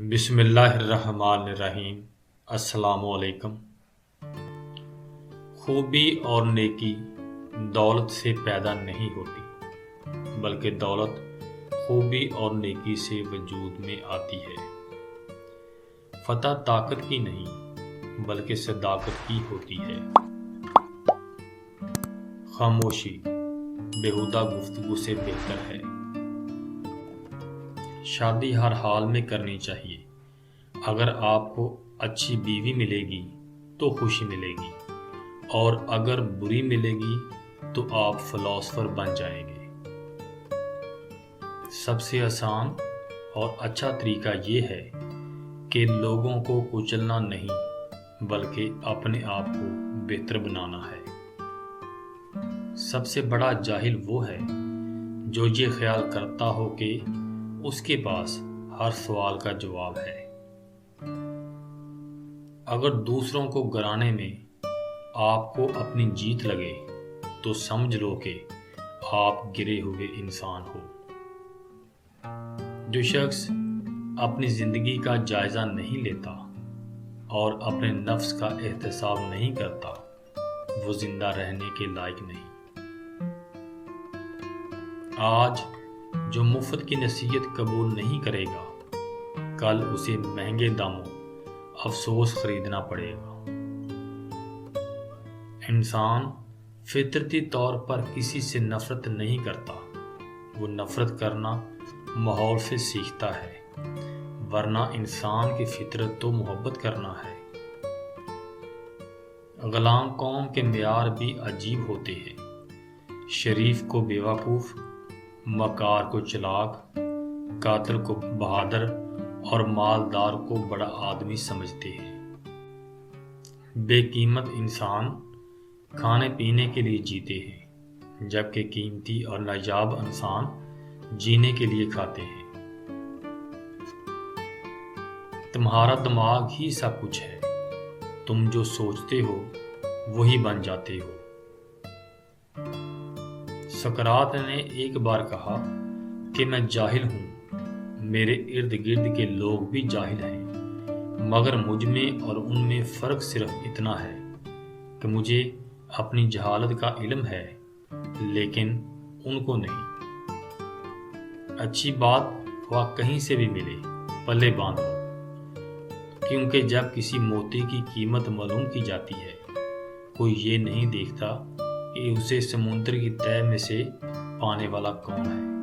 بسم اللہ الرحمن الرحیم۔ السلام علیکم۔ خوبی اور نیکی دولت سے پیدا نہیں ہوتی، بلکہ دولت خوبی اور نیکی سے وجود میں آتی ہے۔ فتح طاقت کی نہیں، بلکہ صداقت کی ہوتی ہے۔ خاموشی بیہودہ گفتگو سے بہتر ہے۔ شادی ہر حال میں کرنی چاہیے۔ اگر آپ کو اچھی بیوی ملے گی تو خوشی ملے گی، اور اگر بری ملے گی تو آپ فلاسفر بن جائیں گے۔ سب سے آسان اور اچھا طریقہ یہ ہے کہ لوگوں کو کچلنا نہیں، بلکہ اپنے آپ کو بہتر بنانا ہے۔ سب سے بڑا جاہل وہ ہے جو یہ خیال کرتا ہو کہ اس کے پاس ہر سوال کا جواب ہے۔ اگر دوسروں کو گرانے میں آپ کو اپنی جیت لگے تو سمجھ لو کہ آپ گرے ہوئے انسان ہو۔ جو شخص اپنی زندگی کا جائزہ نہیں لیتا اور اپنے نفس کا احتساب نہیں کرتا، وہ زندہ رہنے کے لائق نہیں۔ آج جو مفت کی نصیحت قبول نہیں کرے گا، کل اسے مہنگے داموں افسوس خریدنا پڑے گا۔ انسان فطرتی طور پر کسی سے نفرت نہیں کرتا، وہ نفرت کرنا ماحول سے سیکھتا ہے، ورنہ انسان کی فطرت تو محبت کرنا ہے۔ غلام قوم کے معیار بھی عجیب ہوتے ہیں۔ شریف کو بیوقوف، مکار کو چلاک، قاتل کو بہادر اور مالدار کو بڑا آدمی سمجھتے ہیں۔ بے قیمت انسان کھانے پینے کے لیے جیتے ہیں، جبکہ قیمتی اور نایاب انسان جینے کے لیے کھاتے ہیں۔ تمہارا دماغ ہی سب کچھ ہے، تم جو سوچتے ہو وہی بن جاتے ہو۔ سقراط نے ایک بار کہا کہ میں جاہل ہوں، میرے ارد گرد کے لوگ بھی جاہل ہیں، مگر مجھ میں اور ان میں فرق صرف اتنا ہے کہ مجھے اپنی جہالت کا علم ہے، لیکن ان کو نہیں۔ اچھی بات خواہ کہیں سے بھی ملے، پلے باندھو، کیونکہ جب کسی موتی کی قیمت معلوم کی جاتی ہے، کوئی یہ نہیں دیکھتا کہ اسے سمندر کی تہہ میں سے پانے والا کون ہے۔